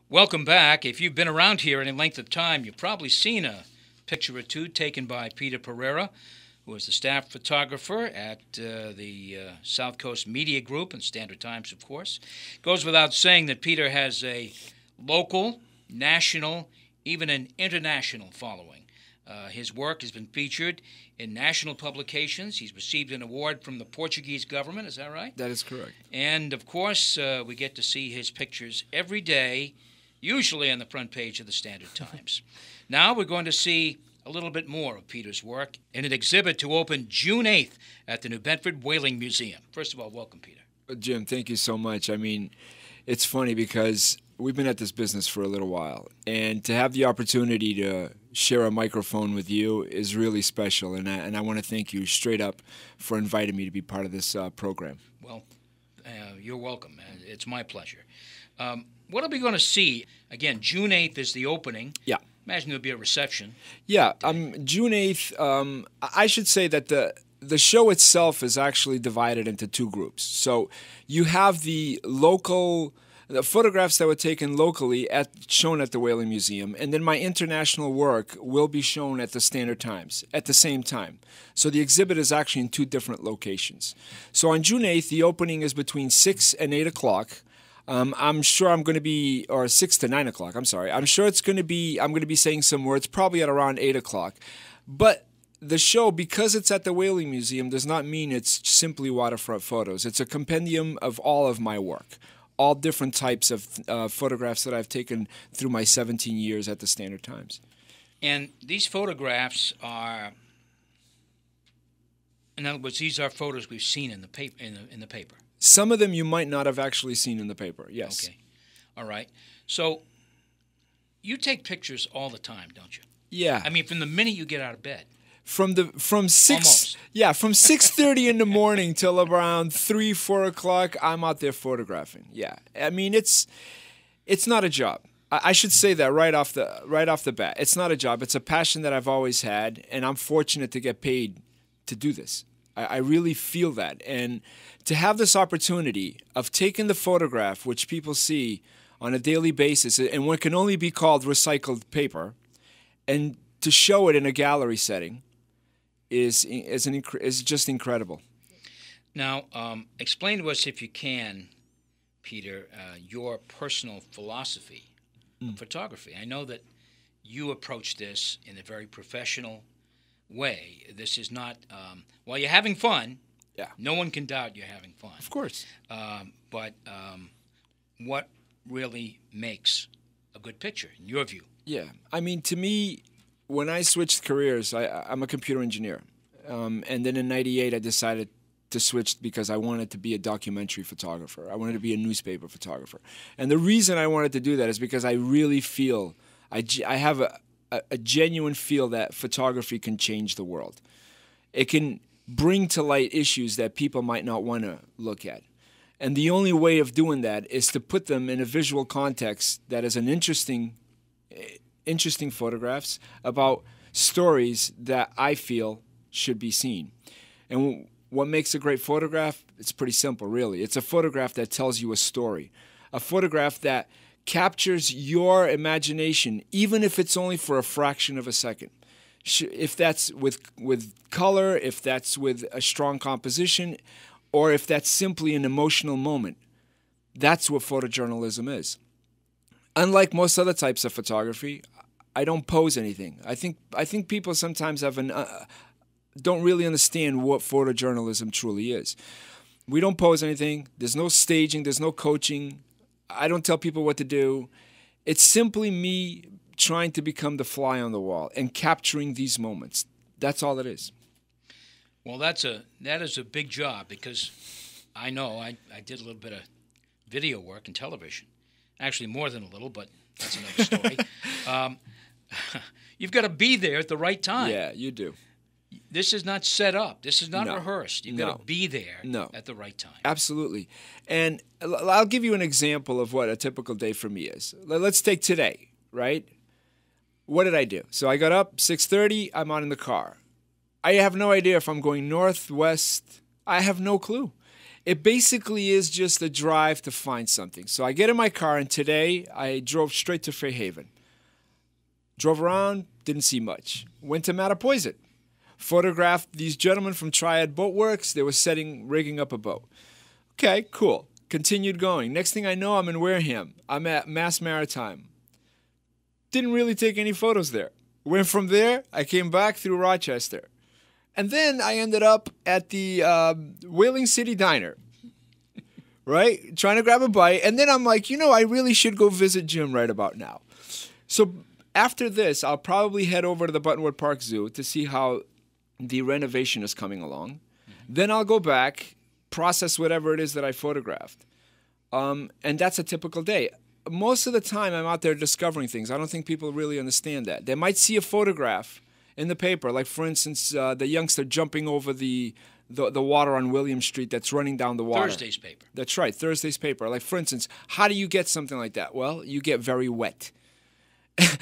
Welcome back. If you've been around here any length of time, you've probably seen a picture or two taken by Peter Pereira, who is the staff photographer at the South Coast Media Group and Standard Times, of course. Goes without saying that Peter has a local, national, even an international following. His work has been featured in national publications. He's received an award from the Portuguese government. Is that right? That is correct. And, of course, we get to see his pictures every day, usually on the front page of the Standard Times. Now we're going to see a little bit more of Peter's work in an exhibit to open June 8th at the New Bedford Whaling Museum. First of all, welcome, Peter. Jim, thank you so much. I mean, it's funny because we've been at this business for a little while, and to have the opportunity to share a microphone with you is really special, and I want to thank you straight up for inviting me to be part of this program. Well, you're welcome. It's my pleasure. What are we going to see? Again, June 8th is the opening. Yeah. Imagine there'll be a reception. Yeah, June 8th, I should say that the show itself is actually divided into two groups. So you have the photographs that were taken locally shown at the Whaling Museum, and then my international work will be shown at the Standard Times at the same time. So the exhibit is actually in two different locations. So on June 8th, the opening is between 6 and 8 o'clock. I'm sure I'm going to be, or 6 to 9 o'clock, I'm sorry. I'm sure I'm going to be saying some words probably at around 8 o'clock. But the show, because it's at the Whaling Museum, does not mean it's simply waterfront photos. It's a compendium of all of my work, all different types of photographs that I've taken through my 17 years at the Standard Times. And these photographs are, in other words, these are photos we've seen in the paper. In the paper. Some of them you might not have actually seen in the paper, yes. Okay. All right. So you take pictures all the time, don't you? Yeah. I mean, from the minute you get out of bed. From 6 Almost. Yeah, from 6:30 in the morning till around 3-4 o'clock, I'm out there photographing. Yeah. I mean, it's not a job. I should say that right off the bat. It's not a job. It's a passion that I've always had, and I'm fortunate to get paid to do this. I really feel that. And to have this opportunity of taking the photograph, which people see on a daily basis, and what can only be called recycled paper, and to show it in a gallery setting is just incredible. Now, explain to us, if you can, Peter, your personal philosophy of photography. I know that you approach this in a very professional way. This is not, while you're having fun, yeah, no one can doubt you're having fun. Of course. But what really makes a good picture, in your view? Yeah. I mean, to me, when I switched careers, I'm a computer engineer. And then in '98, I decided to switch because I wanted to be a documentary photographer. I wanted to be a newspaper photographer. And the reason I wanted to do that is because I really feel, I have a genuine feel that photography can change the world. It can bring to light issues that people might not want to look at. And the only way of doing that is to put them in a visual context that is an interesting photographs about stories that I feel should be seen. And what makes a great photograph? It's pretty simple, really. It's a photograph that tells you a story. A photograph that captures your imagination, even if it's only for a fraction of a second. If that's with color, if that's with a strong composition, or if that's simply an emotional moment. That's what photojournalism is. Unlike most other types of photography, I don't pose anything. I think people sometimes don't really understand what photojournalism truly is. We don't pose anything. There's no staging. There's no coaching. I don't tell people what to do. It's simply me trying to become the fly on the wall and capturing these moments. That's all it is. Well, that is a big job, because I know I did a little bit of video work in television. Actually, more than a little, but that's another story. You've got to be there at the right time. Yeah, you do. This is not set up. This is not rehearsed. You've got to be there at the right time. Absolutely. And I'll give you an example of what a typical day for me is. Let's take today, right? What did I do? So I got up, 6:30, I'm out in the car. I have no idea if I'm going north, west. I have no clue. It basically is just a drive to find something. So I get in my car, and today I drove straight to Fairhaven. Drove around, didn't see much. Went to Mattapoisett. Photographed these gentlemen from Triad Boat Works. They were rigging up a boat. Okay, cool. Continued going. Next thing I know, I'm in Wareham. I'm at Mass Maritime. Didn't really take any photos there. Went from there, I came back through Rochester. And then I ended up at the Whaling City Diner, right? Trying to grab a bite. And then I'm like, I really should go visit Jim right about now. So after this, I'll probably head over to the Buttonwood Park Zoo to see how the renovation is coming along. Mm-hmm. Then I'll go back, process whatever it is that I photographed. And that's a typical day. Most of the time, I'm out there discovering things. I don't think people really understand that. They might see a photograph in the paper, like, for instance, the youngster jumping over the water on William Street that's running down the water. Thursday's paper. That's right, Thursday's paper. Like, for instance, how do you get something like that? Well, you get very wet.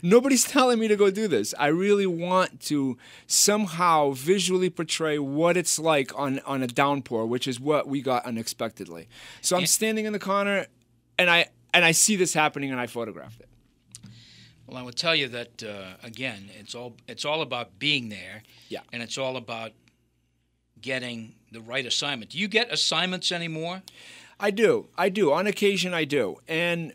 Nobody's telling me to go do this. I really want to somehow visually portray what it's like on a downpour, which is what we got unexpectedly. So I'm standing in the corner, and I see this happening, and I photographed it. Well, I would tell you that again, it's all about being there, yeah, and it's all about getting the right assignment. Do you get assignments anymore? I do. On occasion, I do, and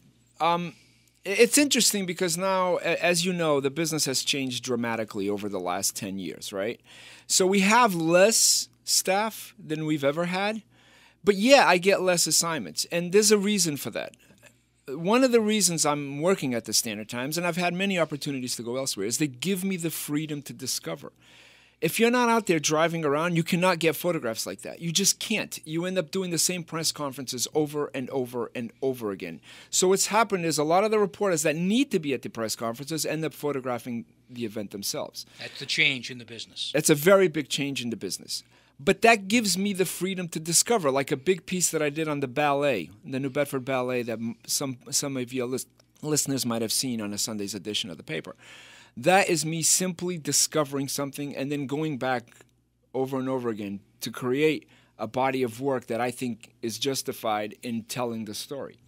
it's interesting because now, as you know, the business has changed dramatically over the last 10 years, right? So we have less staff than we've ever had, but yeah, I get less assignments, and there's a reason for that. One of the reasons I'm working at the Standard Times, and I've had many opportunities to go elsewhere, is they give me the freedom to discover. If you're not out there driving around, you cannot get photographs like that. You just can't. You end up doing the same press conferences over and over and over again. So what's happened is a lot of the reporters that need to be at the press conferences end up photographing the event themselves. That's the change in the business. It's a very big change in the business. But that gives me the freedom to discover, like a big piece that I did on the ballet, the New Bedford Ballet that some of your listeners might have seen on a Sunday's edition of the paper. That is me simply discovering something and then going back over and over again to create a body of work that I think is justified in telling the story.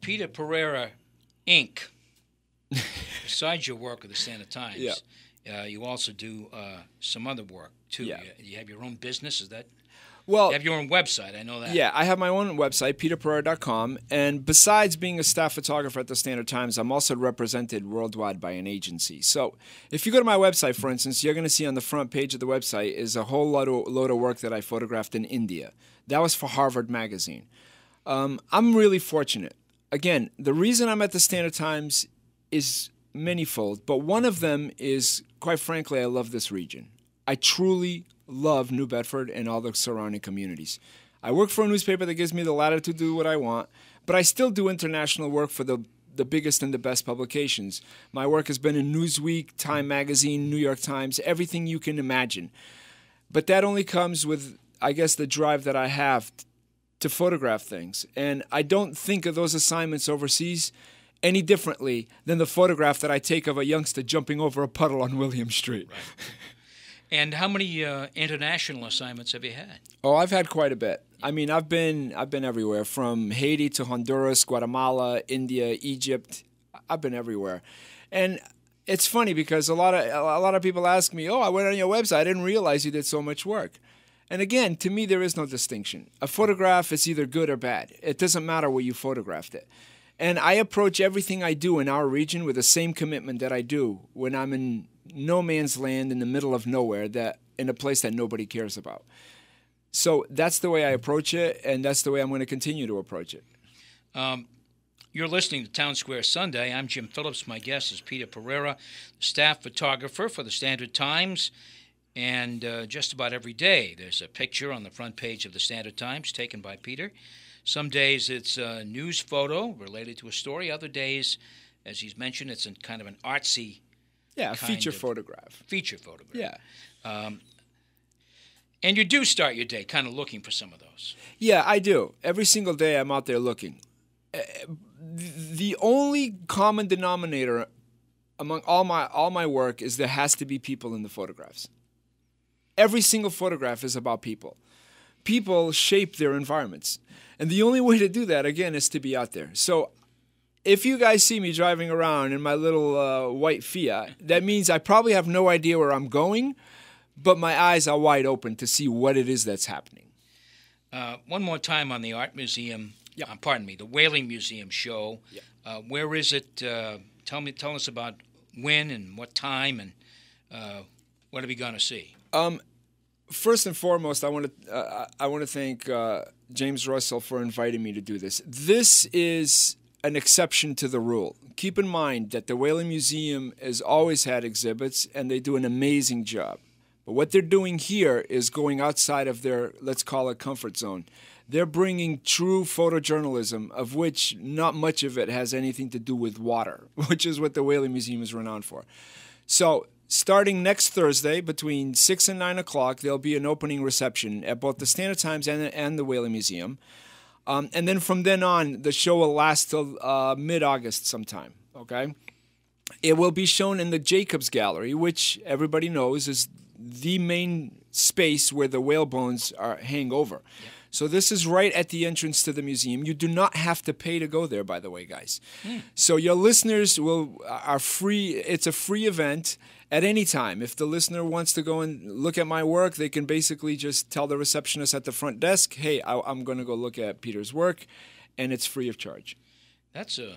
Peter Pereira, Inc., besides your work with the Standard Times, you also do some other work, too. Yeah. You have your own business, is that? Well, you have your own website, I know that. Yeah, I have my own website, peterpereira.com, and besides being a staff photographer at the Standard Times, I'm also represented worldwide by an agency. So if you go to my website, for instance, you're going to see on the front page of the website is a whole load of work that I photographed in India. That was for Harvard Magazine. I'm really fortunate. Again, the reason I'm at the Standard Times is manyfold, but one of them is, quite frankly, I love this region. I truly love New Bedford and all the surrounding communities. I work for a newspaper that gives me the latitude to do what I want, but I still do international work for the biggest and the best publications. My work has been in Newsweek, Time Magazine, New York Times, everything you can imagine. But that only comes with, I guess, the drive that I have to photograph things. And I don't think of those assignments overseas any differently than the photograph that I take of a youngster jumping over a puddle on William Street. Right. And how many international assignments have you had? Oh, I've had quite a bit. I mean, I've been everywhere, from Haiti to Honduras, Guatemala, India, Egypt. I've been everywhere. And it's funny because a lot of people ask me, "Oh, I went on your website. I didn't realize you did so much work." And again, to me, there is no distinction. A photograph is either good or bad. It doesn't matter where you photographed it. And I approach everything I do in our region with the same commitment that I do when I'm in no man's land in the middle of nowhere, that in a place that nobody cares about. So that's the way I approach it, and that's the way I'm going to continue to approach it. You're listening to Townsquare Sunday. I'm Jim Phillips. My guest is Peter Pereira, staff photographer for the Standard Times. And just about every day there's a picture on the front page of the Standard Times taken by Peter. Some days it's a news photo related to a story. Other days, as he's mentioned, it's kind of an artsy feature photograph. Feature photograph. Yeah. And you do start your day kind of looking for some of those. Yeah, I do. Every single day I'm out there looking. The only common denominator among all my work is there has to be people in the photographs. Every single photograph is about people. people shape their environments. And the only way to do that, again, is to be out there. So if you guys see me driving around in my little white Fiat, that means I probably have no idea where I'm going, but my eyes are wide open to see what it is that's happening. One more time on the Art Museum, pardon me, the Whaling Museum show. Yep. Where is it? Tell us about when and what time, and what are we going to see? First and foremost, I want to thank James Russell for inviting me to do this. This is an exception to the rule. Keep in mind that the Whaling Museum has always had exhibits, and they do an amazing job. But what they're doing here is going outside of their, let's call it, comfort zone. They're bringing true photojournalism, of which not much of it has anything to do with water, which is what the Whaling Museum is renowned for. So starting next Thursday between 6 and 9 o'clock, there'll be an opening reception at both the Standard Times and the Whaling Museum. And then from then on, the show will last till mid-August sometime, okay? It will be shown in the Jacobs Gallery, which everybody knows is the main space where the whale bones hang over. Yeah. So this is right at the entrance to the museum. You do not have to pay to go there, by the way, guys. So your listeners are free. It's a free event at any time. If the listener wants to go and look at my work, they can basically just tell the receptionist at the front desk, hey, I'm going to go look at Peter's work, and it's free of charge. That's a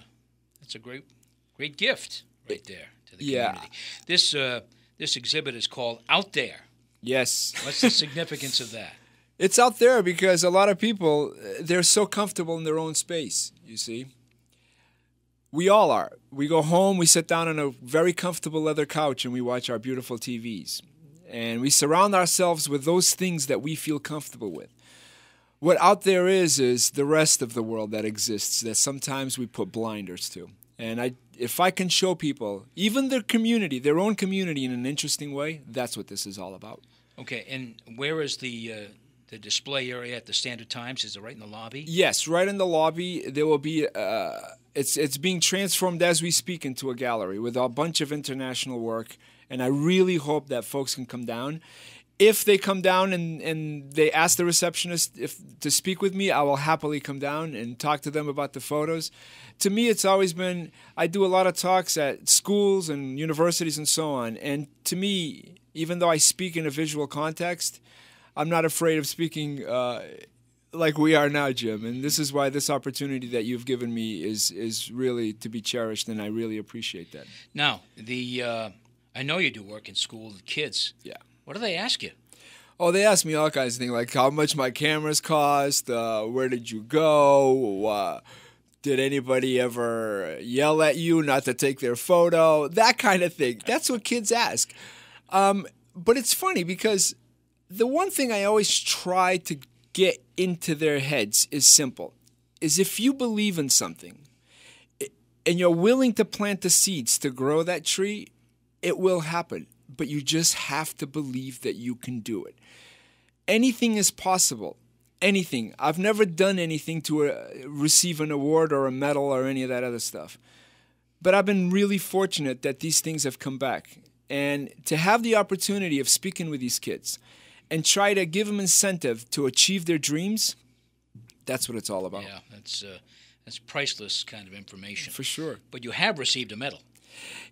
great gift right there to the community. This exhibit is called Out There. Yes. What's the significance of that? It's out there because a lot of people, they're so comfortable in their own space, you see. We all are. We go home, we sit down on a very comfortable leather couch, and we watch our beautiful TVs. And we surround ourselves with those things that we feel comfortable with. What out there is the rest of the world that exists that sometimes we put blinders to. And if I can show people, even their community, their own community in an interesting way, that's what this is all about. Okay, and where is the display area at the Standard Times? Is it right in the lobby? Yes, right in the lobby. There will be, it's being transformed as we speak into a gallery with a bunch of international work, and I really hope that folks can come down. If they come down and they ask the receptionist to speak with me, I will happily come down and talk to them about the photos. To me, it's always been, I do a lot of talks at schools and universities and so on, and to me, even though I speak in a visual context, I'm not afraid of speaking like we are now, Jim, and this is why this opportunity that you've given me is really to be cherished, and I really appreciate that. Now, I know you do work in school with kids. Yeah. What do they ask you? Oh, they ask me all kinds of things, like how much my cameras cost, where did you go, did anybody ever yell at you not to take their photo, that kind of thing. That's what kids ask. But it's funny because the one thing I always try to get into their heads is simple, is if you believe in something and you're willing to plant the seeds to grow that tree, it will happen. But you just have to believe that you can do it. Anything is possible. Anything. I've never done anything to receive an award or a medal or any of that other stuff. But I've been really fortunate that these things have come back. And to have the opportunity of speaking with these kids and try to give them incentive to achieve their dreams, that's what it's all about. Yeah, that's priceless kind of information. For sure. But you have received a medal.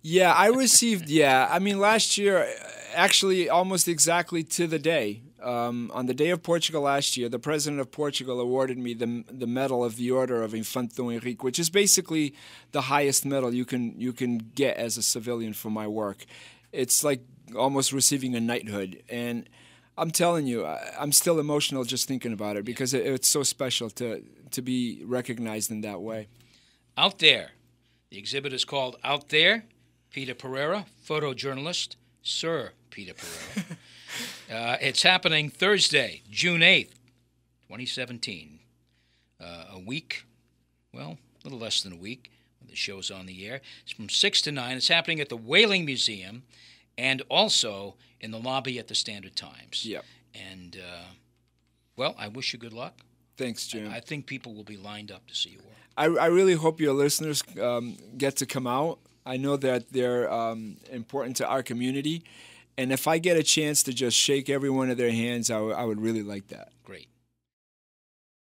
Yeah, I received, I mean, last year, actually almost exactly to the day, on the day of Portugal last year, the president of Portugal awarded me the Medal of the Order of Infante Henrique, which is basically the highest medal you can get as a civilian for my work. It's like almost receiving a knighthood, and I'm telling you, I'm still emotional just thinking about it because it's so special to be recognized in that way. Out There. The exhibit is called Out There. Peter Pereira, photojournalist, Sir Peter Pereira. It's happening Thursday, June 8th, 2017. A week, well, a little less than a week when the show's on the air. It's from 6 to 9. It's happening at the Whaling Museum and also in the lobby at the Standard Times. Yep. And, well, I wish you good luck. Thanks, Jim. I think people will be lined up to see your work. I really hope your listeners get to come out. I know that they're important to our community. And if I get a chance to just shake every one of their hands, I would really like that. Great.